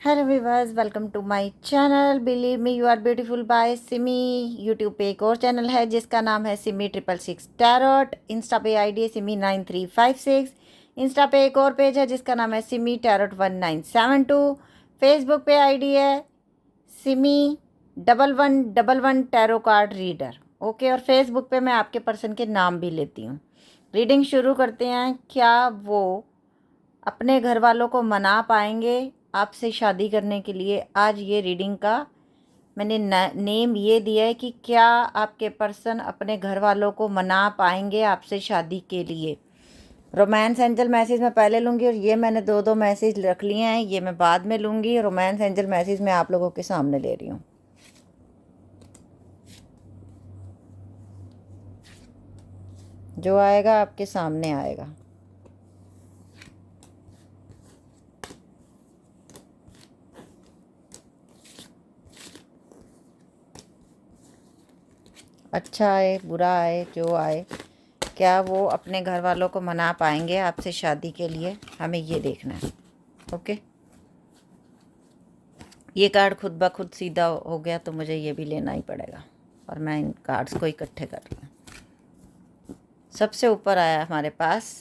Hello viewers, welcome to my channel believe me you are beautiful by Simi. YouTube पे एक और channel है जिसका नाम है सिमी 666 टैरोट। इंस्टा पे आईडी है सिमी 9356। इंस्टा पे एक और पेज है जिसका नाम है सिमी टैरोट 1972। फेसबुक पे आईडी है Simi 1111 tarot card reader. Okay, और फेसबुक पे मैं आपके पर्सन के नाम भी लेती हूँ। रीडिंग शुरू करते हैं। क्या वो अपने घर वालों को मना पाएंगे आपसे शादी करने के लिए? आज ये रीडिंग का मैंने नेम ये दिया है कि क्या आपके पर्सन अपने घर वालों को मना पाएंगे आपसे शादी के लिए। रोमांस एंजल मैसेज मैं पहले लूँगी और ये मैंने दो दो मैसेज रख लिए हैं, ये मैं बाद में लूँगी। रोमांस एंजल मैसेज मैं आप लोगों के सामने ले रही हूँ। जो आएगा आपके सामने आएगा। अच्छा आए बुरा आए जो आए, क्या वो अपने घर वालों को मना पाएंगे आपसे शादी के लिए? हमें ये देखना है। ओके, ये कार्ड खुद ब खुद सीधा हो गया तो मुझे ये भी लेना ही पड़ेगा और मैं इन कार्ड्स को इकट्ठे कर रही हूँ। सबसे ऊपर आया हमारे पास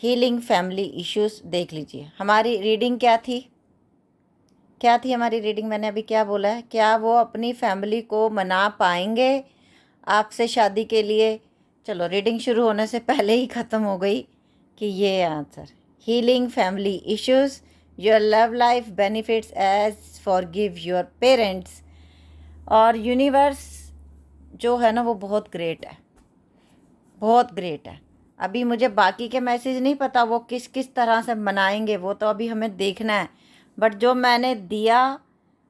हीलिंग फैमिली इश्यूज। देख लीजिए हमारी रीडिंग क्या थी, क्या थी हमारी रीडिंग। मैंने अभी क्या बोला है, क्या वो अपनी फैमिली को मना पाएंगे आपसे शादी के लिए? चलो, रीडिंग शुरू होने से पहले ही ख़त्म हो गई कि ये answer. Healing family issues, your love life benefits as forgive your parents. और यूनिवर्स जो है ना वो बहुत ग्रेट है, बहुत ग्रेट है। अभी मुझे बाकी के मैसेज नहीं पता वो किस किस तरह से मनाएंगे, वो तो अभी हमें देखना है। बट जो मैंने दिया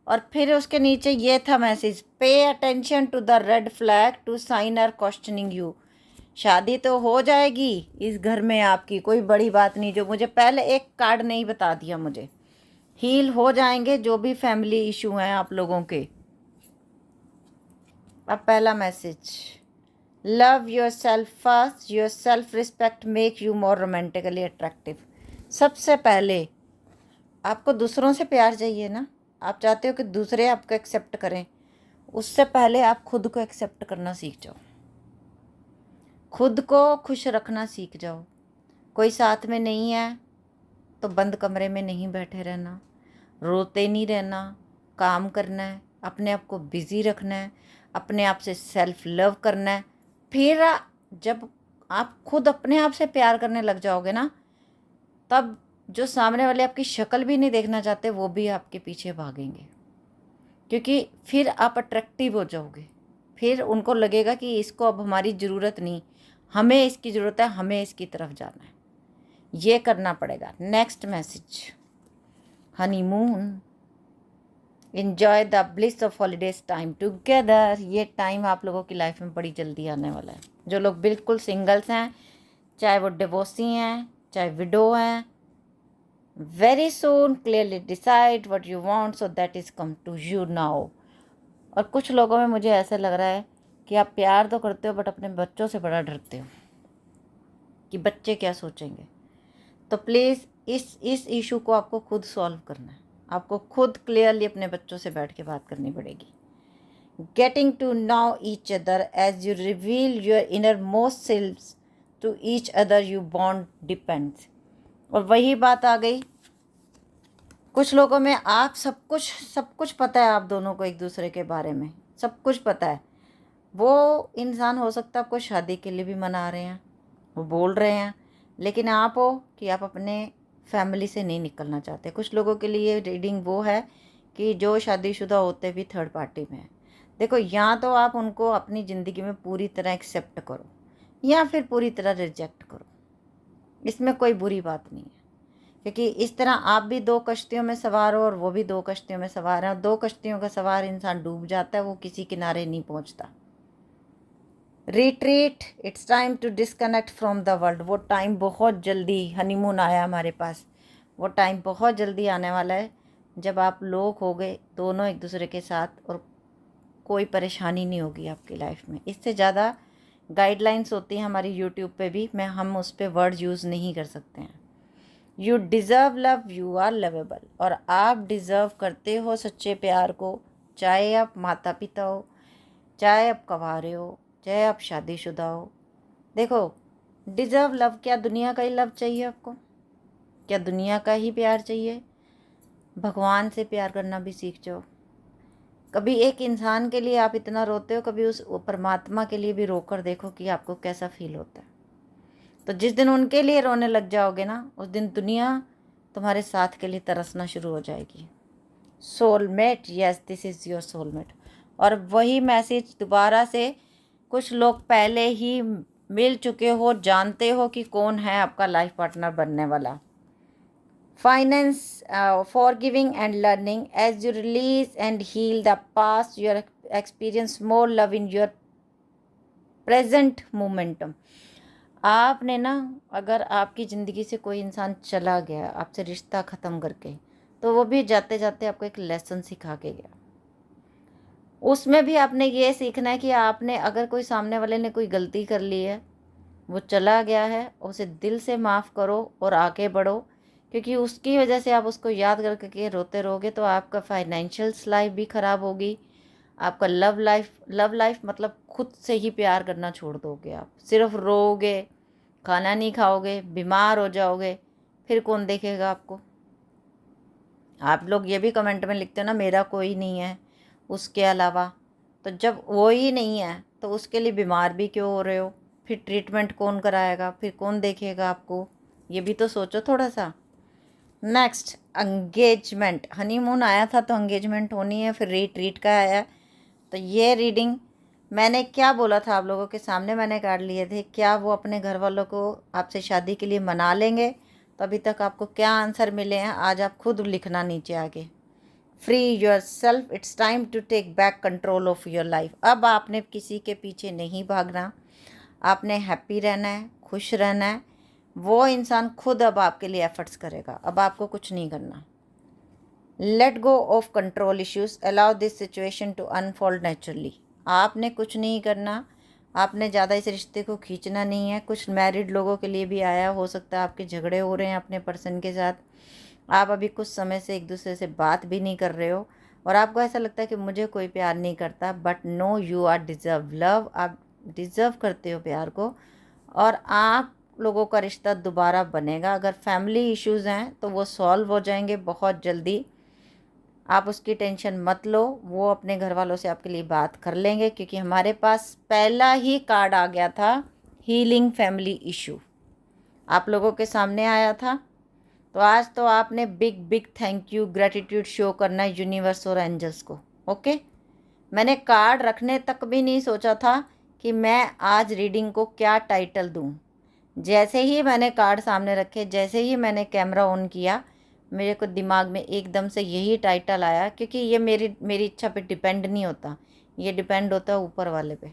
और फिर उसके नीचे ये था message, pay attention to the red flag to sign are questioning you. शादी तो हो जाएगी इस घर में आपकी, कोई बड़ी बात नहीं। जो मुझे पहले एक कार्ड नहीं बता दिया, मुझे हील हो जाएंगे जो भी फैमिली इशू हैं आप लोगों के। अब पहला message, love your self first, your self respect make you more romantically attractive. सबसे पहले आपको दूसरों से प्यार चाहिए ना, आप चाहते हो कि दूसरे आपको एक्सेप्ट करें, उससे पहले आप खुद को एक्सेप्ट करना सीख जाओ, खुद को खुश रखना सीख जाओ। कोई साथ में नहीं है तो बंद कमरे में नहीं बैठे रहना, रोते नहीं रहना, काम करना है, अपने आप को बिज़ी रखना है, अपने आप से सेल्फ लव करना है। फिर जब आप खुद अपने आप से प्यार करने लग जाओगे ना, तब जो सामने वाले आपकी शक्ल भी नहीं देखना चाहते वो भी आपके पीछे भागेंगे, क्योंकि फिर आप अट्रैक्टिव हो जाओगे। फिर उनको लगेगा कि इसको अब हमारी ज़रूरत नहीं, हमें इसकी ज़रूरत है, हमें इसकी तरफ जाना है। ये करना पड़ेगा। Next message, honeymoon, enjoy the bliss of holidays time together. ये टाइम आप लोगों की लाइफ में बड़ी जल्दी आने वाला है। जो लोग बिल्कुल सिंगल्स हैं, चाहे वो डिवोर्सी हैं चाहे विडो हैं, very soon clearly decide what you want so that is come to you now. और कुछ लोगों में मुझे ऐसा लग रहा है कि आप प्यार तो करते हो बट अपने बच्चों से बड़ा डरते हो कि बच्चे क्या सोचेंगे। तो प्लीज़ इस इशू को आपको खुद सॉल्व करना है, आपको खुद क्लियरली अपने बच्चों से बैठ के बात करनी पड़ेगी। Getting to know each other as you reveal your innermost selves to each other you bond depends. और वही बात आ गई, कुछ लोगों में आप सब कुछ पता है, आप दोनों को एक दूसरे के बारे में सब कुछ पता है। वो इंसान हो सकता है आपको शादी के लिए भी मना रहे हैं, वो बोल रहे हैं, लेकिन आप हो कि आप अपने फैमिली से नहीं निकलना चाहते। कुछ लोगों के लिए रीडिंग वो है कि जो शादीशुदा होते भी थर्ड पार्टी में है। देखो, या तो आप उनको अपनी ज़िंदगी में पूरी तरह एक्सेप्ट करो या फिर पूरी तरह रिजेक्ट करो, इसमें कोई बुरी बात नहीं है। क्योंकि इस तरह आप भी दो कश्तियों में सवार हो और वो भी दो कश्तियों में सवार हैं। दो कश्तियों का सवार इंसान डूब जाता है, वो किसी किनारे नहीं पहुंचता। Retreat, it's time to disconnect from the world. वो टाइम बहुत जल्दी, हनीमून आया हमारे पास, वो टाइम बहुत जल्दी आने वाला है जब आप लोग हो गए दोनों एक दूसरे के साथ और कोई परेशानी नहीं होगी आपकी लाइफ में। इससे ज़्यादा गाइडलाइंस होती हैं हमारी यूट्यूब पे भी, हम उस पर वर्ड यूज़ नहीं कर सकते हैं। You deserve love, you are lovable. और आप डिज़र्व करते हो सच्चे प्यार को, चाहे आप माता पिता हो, चाहे आप कंवारे हो, चाहे आप शादीशुदा हो। देखो, डिज़र्व लव, क्या दुनिया का ही लव चाहिए आपको? क्या दुनिया का ही प्यार चाहिए? भगवान से प्यार करना भी सीख जाओ। कभी एक इंसान के लिए आप इतना रोते हो, कभी उस परमात्मा के लिए भी रोकर देखो कि आपको कैसा फील होता है। तो जिस दिन उनके लिए रोने लग जाओगे ना, उस दिन दुनिया तुम्हारे साथ के लिए तरसना शुरू हो जाएगी। Soulmate, yes this is your soulmate. और वही मैसेज दोबारा से, कुछ लोग पहले ही मिल चुके हो, जानते हो कि कौन है आपका लाइफ पार्टनर बनने वाला। Finance, forgiving and learning. As you release and heal the past, you experience more love in your present momentum. आपने ना, अगर आपकी ज़िंदगी से कोई इंसान चला गया आपसे रिश्ता ख़त्म करके, तो वो भी जाते जाते आपको एक लेसन सिखा के गया। उसमें भी आपने ये सीखना है कि आपने, अगर कोई सामने वाले ने कोई गलती कर ली है, वो चला गया है, उसे दिल से माफ़ करो और आगे बढ़ो। क्योंकि उसकी वजह से आप उसको याद करके रोते रहोगे तो आपका फाइनेंशियल्स लाइफ भी ख़राब होगी। आपका लव लाइफ मतलब खुद से ही प्यार करना छोड़ दोगे आप। सिर्फ रोओगे, खाना नहीं खाओगे, बीमार हो जाओगे, फिर कौन देखेगा आपको? आप लोग ये भी कमेंट में लिखते हो ना, मेरा कोई नहीं है उसके अलावा। तो जब वो ही नहीं है तो उसके लिए बीमार भी क्यों हो रहे हो? फिर ट्रीटमेंट कौन कराएगा? फिर कौन देखेगा आपको? ये भी तो सोचो थोड़ा सा। Next, engagement. हनीमून आया था तो एंगेजमेंट होनी है, फिर रिट्रीट का आया। तो ये रीडिंग मैंने क्या बोला था आप लोगों के सामने, मैंने काट लिए थे। क्या वो अपने घर वालों को आपसे शादी के लिए मना लेंगे? तो अभी तक आपको क्या आंसर मिले हैं, आज आप खुद लिखना नीचे आके। Free yourself, it's time to take back control of your life. अब आपने किसी के पीछे नहीं भागना, आपने हैप्पी रहना है, खुश रहना है। वो इंसान खुद अब आपके लिए एफर्ट्स करेगा, अब आपको कुछ नहीं करना। Let go of control issues, allow this situation to unfold naturally. आपने कुछ नहीं करना, आपने ज़्यादा इस रिश्ते को खींचना नहीं है। कुछ मैरिड लोगों के लिए भी आया, हो सकता है आपके झगड़े हो रहे हैं अपने पर्सन के साथ, आप अभी कुछ समय से एक दूसरे से बात भी नहीं कर रहे हो, और आपको ऐसा लगता है कि मुझे कोई प्यार नहीं करता। But no, you are deserve love, आप डिज़र्व करते हो प्यार को, और आप लोगों का रिश्ता दोबारा बनेगा। अगर फैमिली इश्यूज़ हैं तो वो सॉल्व हो जाएंगे बहुत जल्दी, आप उसकी टेंशन मत लो। वो अपने घर वालों से आपके लिए बात कर लेंगे, क्योंकि हमारे पास पहला ही कार्ड आ गया था, हीलिंग फैमिली इशू आप लोगों के सामने आया था। तो आज तो आपने big big thank you, gratitude show करना है यूनिवर्स और एंजल्स को। ओके, मैंने कार्ड रखने तक भी नहीं सोचा था कि मैं आज रीडिंग को क्या टाइटल दूं। जैसे ही मैंने कार्ड सामने रखे, जैसे ही मैंने कैमरा ऑन किया, मेरे को दिमाग में एकदम से यही टाइटल आया। क्योंकि ये मेरी इच्छा पे डिपेंड नहीं होता, ये डिपेंड होता है ऊपर वाले पे,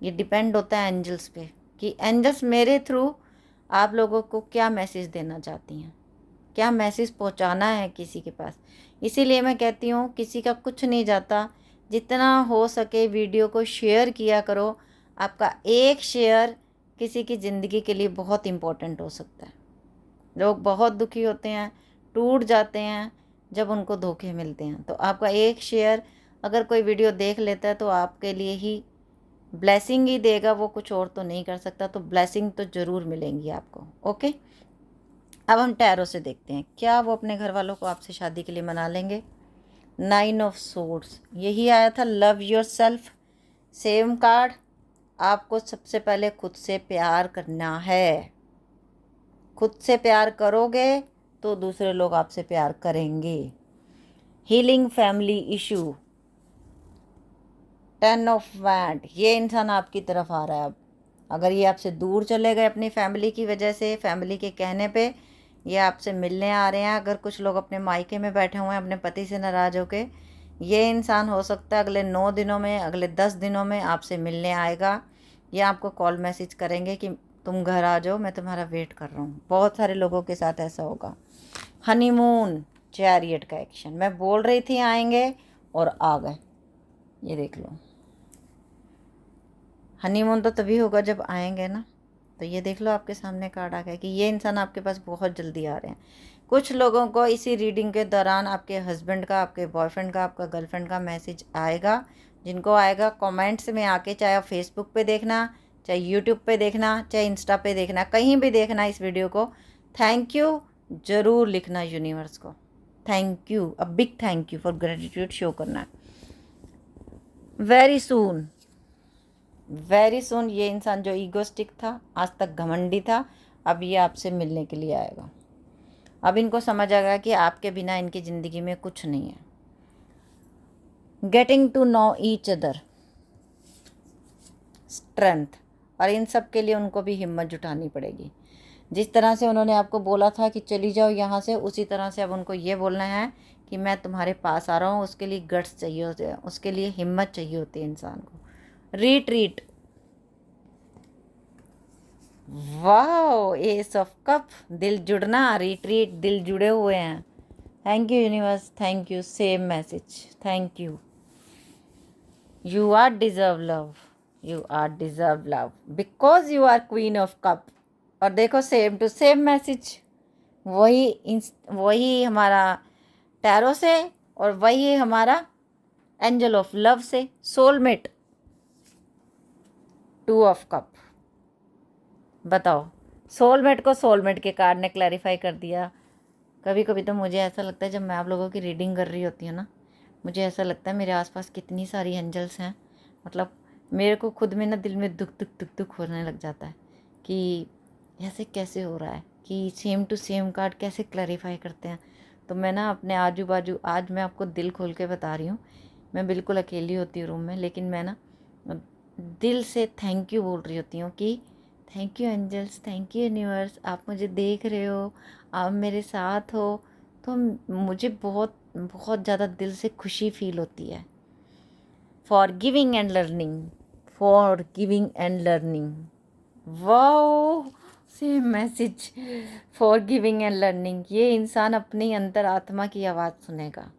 ये डिपेंड होता है एंजल्स पे, कि एंजल्स मेरे थ्रू आप लोगों को क्या मैसेज देना चाहती हैं, क्या मैसेज पहुंचाना है किसी के पास। इसीलिए मैं कहती हूँ किसी का कुछ नहीं जाता, जितना हो सके वीडियो को शेयर किया करो। आपका एक शेयर किसी की ज़िंदगी के लिए बहुत इम्पोर्टेंट हो सकता है। लोग बहुत दुखी होते हैं, टूट जाते हैं जब उनको धोखे मिलते हैं। तो आपका एक शेयर अगर कोई वीडियो देख लेता है तो आपके लिए ही ब्लेसिंग ही देगा, वो कुछ और तो नहीं कर सकता। तो ब्लेसिंग तो ज़रूर मिलेंगी आपको। ओके, अब हम टैरो से देखते हैं, क्या वो अपने घर वालों को आपसे शादी के लिए मना लेंगे। 9 ऑफ सोर्ड्स, यही आया था, love your self. Same card, आपको सबसे पहले खुद से प्यार करना है। खुद से प्यार करोगे तो दूसरे लोग आपसे प्यार करेंगे। Healing family issue, 10 of wand, ये इंसान आपकी तरफ आ रहा है अब। अगर ये आपसे दूर चले गए अपनी फैमिली की वजह से, फैमिली के कहने पे ये आपसे मिलने आ रहे हैं। अगर कुछ लोग अपने मायके में बैठे हुए हैं अपने पति से नाराज़ होके, ये इंसान हो सकता है अगले 9 दिनों में, अगले 10 दिनों में आपसे मिलने आएगा। या आपको कॉल मैसेज करेंगे कि तुम घर आ जाओ, मैं तुम्हारा वेट कर रहा हूँ। बहुत सारे लोगों के साथ ऐसा होगा। हनीमून, चैरियट का एक्शन, मैं बोल रही थी आएंगे और आ गए, ये देख लो। हनीमून तो तभी होगा जब आएंगे ना, तो ये देख लो आपके सामने कार्ड आ गया कि ये इंसान आपके पास बहुत जल्दी आ रहे हैं। कुछ लोगों को इसी रीडिंग के दौरान आपके हस्बैंड का, आपके बॉयफ्रेंड का, आपका गर्लफ्रेंड का मैसेज आएगा। जिनको आएगा कमेंट्स में आके, चाहे आप फेसबुक पे देखना, चाहे यूट्यूब पे देखना, चाहे इंस्टा पे देखना, कहीं भी देखना इस वीडियो को, थैंक यू ज़रूर लिखना यूनिवर्स को। Thank you, a big thank you for gratitude show करना। वेरी सून, वेरी सुन ये इंसान जो ईगोस्टिक था, आज तक घमंडी था, अब ये आपसे मिलने के लिए आएगा। अब इनको समझ आएगा कि आपके बिना इनकी ज़िंदगी में कुछ नहीं है। Getting to know each other, strength, और इन सब के लिए उनको भी हिम्मत जुटानी पड़ेगी। जिस तरह से उन्होंने आपको बोला था कि चली जाओ यहाँ से, उसी तरह से अब उनको ये बोलना है कि मैं तुम्हारे पास आ रहा हूँ। उसके लिए गट्स चाहिए होते हैं, उसके लिए हिम्मत चाहिए होती है इंसान को। रिट्रीट, वाह, एस ऑफ कप, दिल जुड़ना, रिट्रीट, दिल जुड़े हुए हैं। Thank you universe, thank you, same message, thank you. You are deserve love, you are deserve love because you are queen of cup. और देखो सेम टू सेम मैसेज, वही हमारा टैरो से, और वही हमारा एंजल ऑफ लव से, soulmate, two of cup. बताओ, सोलमेट को सोलमेट के कार्ड ने क्लैरिफाई कर दिया। कभी कभी तो मुझे ऐसा लगता है, जब मैं आप लोगों की रीडिंग कर रही होती हूँ ना, मुझे ऐसा लगता है मेरे आसपास कितनी सारी एंजल्स हैं। मतलब मेरे को खुद में ना दिल में दुख दुख दुख दुख होने लग जाता है कि ऐसे कैसे हो रहा है, कि सेम टू सेम कार्ड कैसे क्लैरिफाई करते हैं। तो मैं ना अपने आजू बाजू, आज मैं आपको दिल खोल के बता रही हूँ, मैं बिल्कुल अकेली होती हूँ रूम में, लेकिन मैं ना दिल से थैंक यू बोल रही होती हूँ कि thank you angels, thank you universe, आप मुझे देख रहे हो, आप मेरे साथ हो। तो मुझे बहुत बहुत ज़्यादा दिल से खुशी फील होती है। For giving and learning, for giving and learning, wow, same message, for giving and learning. ये इंसान अपनी अंतर आत्मा की आवाज़ सुनेगा।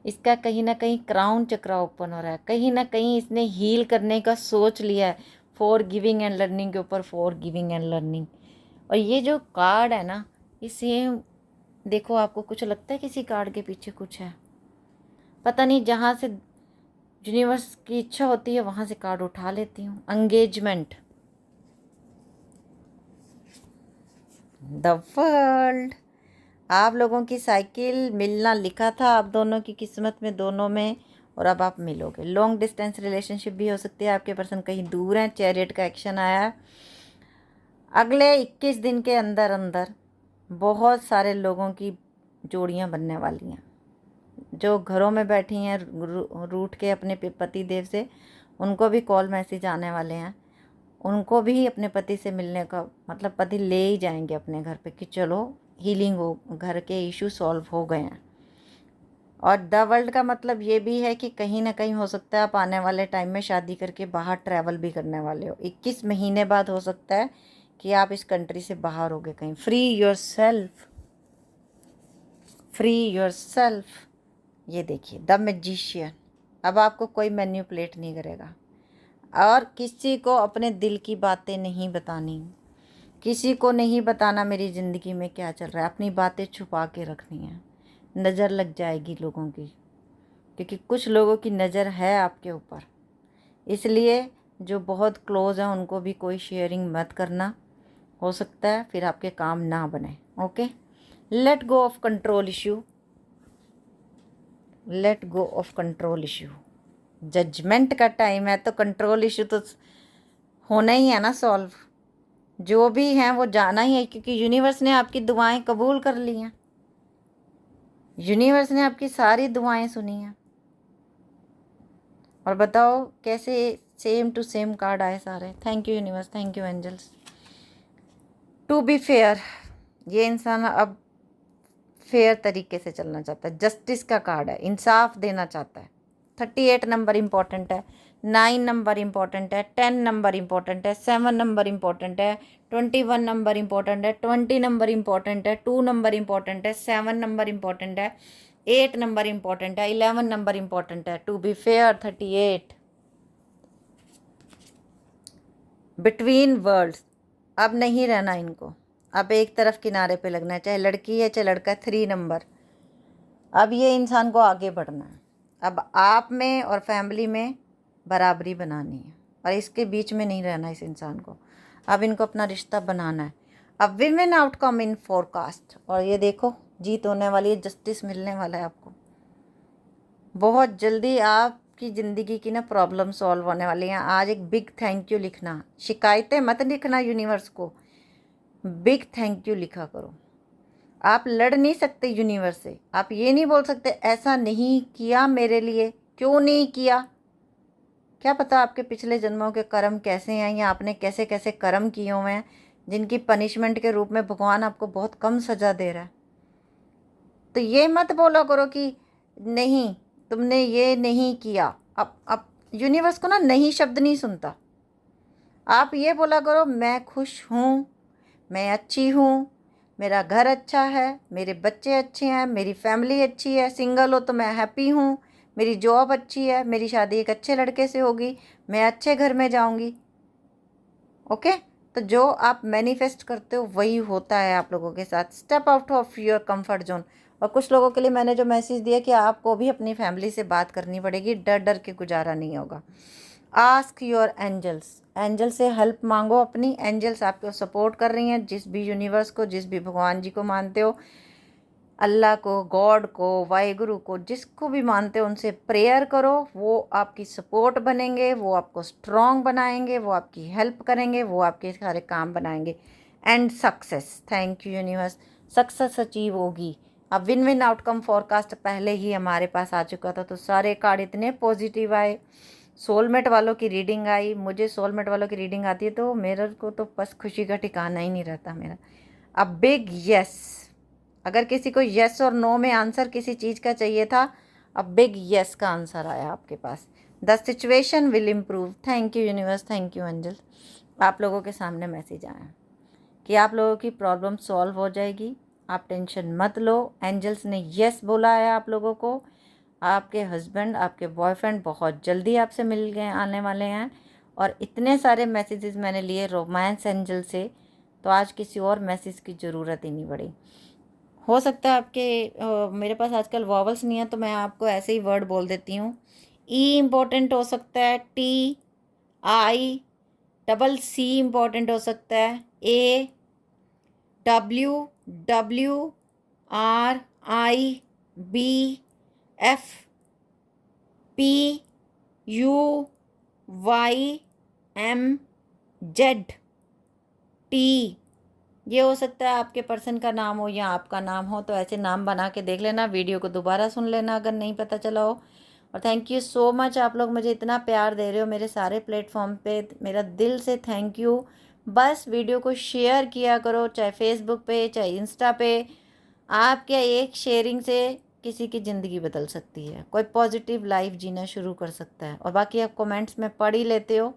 इसका कहीं ना कहीं क्राउन चक्र ओपन हो रहा है, कहीं ना कहीं इसने हील करने का सोच लिया है। फॉर गिविंग एंड लर्निंग के ऊपर फॉर गिविंग एंड लर्निंग। और ये जो कार्ड है ना, इसे देखो, आपको कुछ लगता है किसी कार्ड के पीछे कुछ है? पता नहीं, जहाँ से यूनिवर्स की इच्छा होती है वहाँ से कार्ड उठा लेती हूँ। एंगेजमेंट, द वर्ल्ड, आप लोगों की साइकिल मिलना लिखा था आप दोनों की किस्मत में, दोनों में, और अब आप मिलोगे। लॉन्ग डिस्टेंस रिलेशनशिप भी हो सकती है, आपके पर्सन कहीं दूर हैं। चैरियट का एक्शन आया है। अगले 21 दिन के अंदर अंदर बहुत सारे लोगों की जोड़ियां बनने वाली हैं। जो घरों में बैठी हैं रूठ के अपने पति देव से, उनको भी कॉल मैसेज आने वाले हैं। उनको भी अपने पति से मिलने का मतलब, पति ले ही जाएंगे अपने घर पे कि चलो हीलिंग हो, घर के इशू सॉल्व हो गए हैं। और द वर्ल्ड का मतलब ये भी है कि कहीं ना कहीं हो सकता है आप आने वाले टाइम में शादी करके बाहर ट्रैवल भी करने वाले हो। 21 महीने बाद हो सकता है कि आप इस कंट्री से बाहर होगे कहीं। Free your self, free your self. ये देखिए द मैजिशियन, अब आपको कोई मैन्युपुलेट नहीं करेगा, और किसी को अपने दिल की बातें नहीं बतानी, किसी को नहीं बताना मेरी ज़िंदगी में क्या चल रहा है। अपनी बातें छुपा के रखनी है। नज़र लग जाएगी लोगों की, क्योंकि कुछ लोगों की नज़र है आपके ऊपर, इसलिए जो बहुत क्लोज़ हैं उनको भी कोई शेयरिंग मत करना। हो सकता है फिर आपके काम ना बने। Okay, let go of control issue, let go of control issue. Judgement का टाइम है तो कंट्रोल इश्यू तो होना ही है ना सॉल्व। जो भी हैं वो जाना ही है, क्योंकि यूनिवर्स ने आपकी दुआएं कबूल कर ली हैं। यूनिवर्स ने आपकी सारी दुआएं सुनी हैं। और बताओ कैसे सेम टू सेम कार्ड आए सारे। Thank you universe, thank you angels. To be fair, ये इंसान अब फेयर तरीके से चलना चाहता है। जस्टिस का कार्ड है, इंसाफ देना चाहता है। 38 नंबर इम्पॉर्टेंट है, 9 नंबर इम्पॉर्टेंट है, 10 नंबर इम्पॉर्टेंट है, 7 नंबर इम्पॉर्टेंट है, 21 नंबर इम्पॉर्टेंट है, 20 नंबर इम्पॉर्टेंट है, 2 नंबर इम्पॉर्टेंट है, 7 नंबर इम्पॉर्टेंट है, 8 नंबर इम्पॉर्टेंट है, 11 नंबर इम्पॉर्टेंट है। To be fair 38, between worlds, अब नहीं रहना इनको, अब एक तरफ किनारे पे लगना है, चाहे लड़की है चाहे लड़का है। 3 नंबर, अब ये इंसान को आगे बढ़ना है। अब आप में और फैमिली में बराबरी बनानी है और इसके बीच में नहीं रहना इस इंसान को। अब इनको अपना रिश्ता बनाना है। अब win win outcome in forecast, और ये देखो जीत होने वाली है, जस्टिस मिलने वाला है आपको। बहुत जल्दी आपकी ज़िंदगी की ना प्रॉब्लम सॉल्व होने वाली हैं। आज एक बिग थैंक यू लिखना, शिकायतें मत लिखना यूनिवर्स को, बिग थैंक यू लिखा करो। आप लड़ नहीं सकते यूनिवर्स से, आप ये नहीं बोल सकते ऐसा नहीं किया मेरे लिए, क्यों नहीं किया। क्या पता आपके पिछले जन्मों के कर्म कैसे हैं या आपने कैसे कैसे कर्म किए हुए हैं जिनकी पनिशमेंट के रूप में भगवान आपको बहुत कम सज़ा दे रहा है। तो ये मत बोला करो कि नहीं तुमने ये नहीं किया। अब यूनिवर्स को ना नहीं शब्द नहीं सुनता। आप ये बोला करो मैं खुश हूँ, मैं अच्छी हूँ, मेरा घर अच्छा है, मेरे बच्चे अच्छे हैं, मेरी फैमिली अच्छी है, सिंगल हो तो मैं हैप्पी हूँ, मेरी जॉब अच्छी है, मेरी शादी एक अच्छे लड़के से होगी, मैं अच्छे घर में जाऊँगी। ओके, तो जो आप मैनिफेस्ट करते हो वही होता है आप लोगों के साथ। Step out of your comfort zone. और कुछ लोगों के लिए मैंने जो मैसेज दिया कि आपको भी अपनी फैमिली से बात करनी पड़ेगी, डर डर के गुजारा नहीं होगा। आस्क योर एंजल्स, एंजल से हेल्प मांगो अपनी। एंजल्स आपको सपोर्ट कर रही हैं, जिस भी यूनिवर्स को, जिस भी भगवान जी को मानते हो, अल्लाह को, गॉड को, वाहिगुरु को, जिसको भी मानते हो उनसे प्रेयर करो। वो आपकी सपोर्ट बनेंगे, वो आपको स्ट्रॉन्ग बनाएंगे, वो आपकी हेल्प करेंगे, वो आपके सारे काम बनाएंगे। And success, thank you universe, success achieve होगी। अब विन विन आउटकम फोरकास्ट पहले ही हमारे पास आ चुका था, तो सारे कार्ड इतने पॉजिटिव आए। सोलमेट वालों की रीडिंग आई, मुझे सोलमेट वालों की रीडिंग आती है तो मेरे को तो बस खुशी का ठिकाना ही नहीं रहता मेरा। अब बिग यस, अगर किसी को यस और नो में आंसर किसी चीज़ का चाहिए था, अब बिग यस का आंसर आया आपके पास। The situation will improve. Thank you universe, thank you angel. आप लोगों के सामने मैसेज आया कि आप लोगों की प्रॉब्लम सॉल्व हो जाएगी, आप टेंशन मत लो। एंजल्स ने यस बोला है आप लोगों को। आपके हस्बैंड, आपके बॉयफ्रेंड बहुत जल्दी आपसे मिल गए आने वाले हैं। और इतने सारे मैसेजेस मैंने लिए रोमांस एंजल से, तो आज किसी और मैसेज की ज़रूरत ही नहीं पड़ी। हो सकता है आपके मेरे पास आजकल वॉवल्स नहीं है तो मैं आपको ऐसे ही वर्ड बोल देती हूँ। ई इम्पोर्टेंट हो सकता है, T, I, double C important हो सकता है, A, W, W, R, I, B, F, P, U, Y, M, Z, T. ये हो सकता है आपके पर्सन का नाम हो या आपका नाम हो, तो ऐसे नाम बना के देख लेना, वीडियो को दोबारा सुन लेना अगर नहीं पता चला हो। और थैंक यू सो मच, आप लोग मुझे इतना प्यार दे रहे हो मेरे सारे प्लेटफॉर्म पे, मेरा दिल से थैंक यू। बस वीडियो को शेयर किया करो, चाहे फेसबुक पे चाहे इंस्टा पे। आपके एक शेयरिंग से किसी की ज़िंदगी बदल सकती है, कोई पॉजिटिव लाइफ जीना शुरू कर सकता है। और बाकी आप कमेंट्स में पढ़ ही लेते हो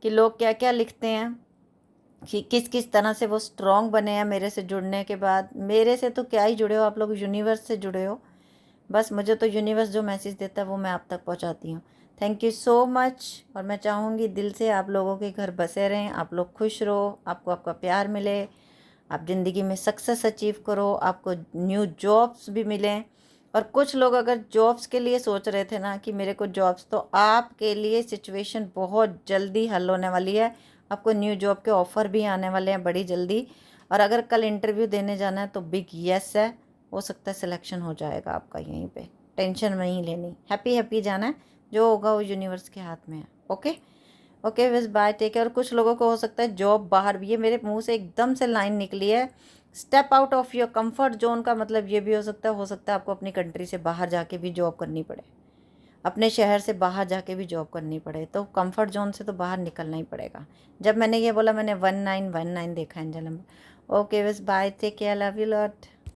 कि लोग क्या क्या लिखते हैं कि किस किस तरह से वो स्ट्रॉन्ग बने हैं मेरे से जुड़ने के बाद। मेरे से तो क्या ही जुड़े हो आप लोग, यूनिवर्स से जुड़े हो। बस मुझे तो यूनिवर्स जो मैसेज देता है वो मैं आप तक पहुंचाती हूँ। Thank you so much. और मैं चाहूँगी दिल से आप लोगों के घर बसे रहें, आप लोग खुश रहो, आपको आपका प्यार मिले, आप ज़िंदगी में सक्सेस अचीव करो, आपको न्यू जॉब्स भी मिलें। और कुछ लोग अगर जॉब्स के लिए सोच रहे थे ना कि मेरे को जॉब्स, तो आपके लिए सिचुएशन बहुत जल्दी हल होने वाली है। आपको न्यू जॉब के ऑफ़र भी आने वाले हैं बड़ी जल्दी। और अगर कल इंटरव्यू देने जाना है तो बिग यस है, हो सकता है सिलेक्शन हो जाएगा आपका यहीं पे। टेंशन नहीं लेनी, हैप्पी हैप्पी जाना है, जो होगा वो यूनिवर्स के हाथ में है। ओके ओके, बस बाय, टेक केयर। और कुछ लोगों को हो सकता है जॉब बाहर भी, ये मेरे मुंह से एकदम से लाइन निकली है, step out of your comfort zone का मतलब ये भी हो सकता है आपको अपनी कंट्री से बाहर जाके भी जॉब करनी पड़े, अपने शहर से बाहर जाके भी जॉब करनी पड़े। तो कंफर्ट जोन से तो बाहर निकलना ही पड़ेगा। जब मैंने ये बोला मैंने 1919 देखा एंजल नंबर। ओके बस bye, take care, love you lot.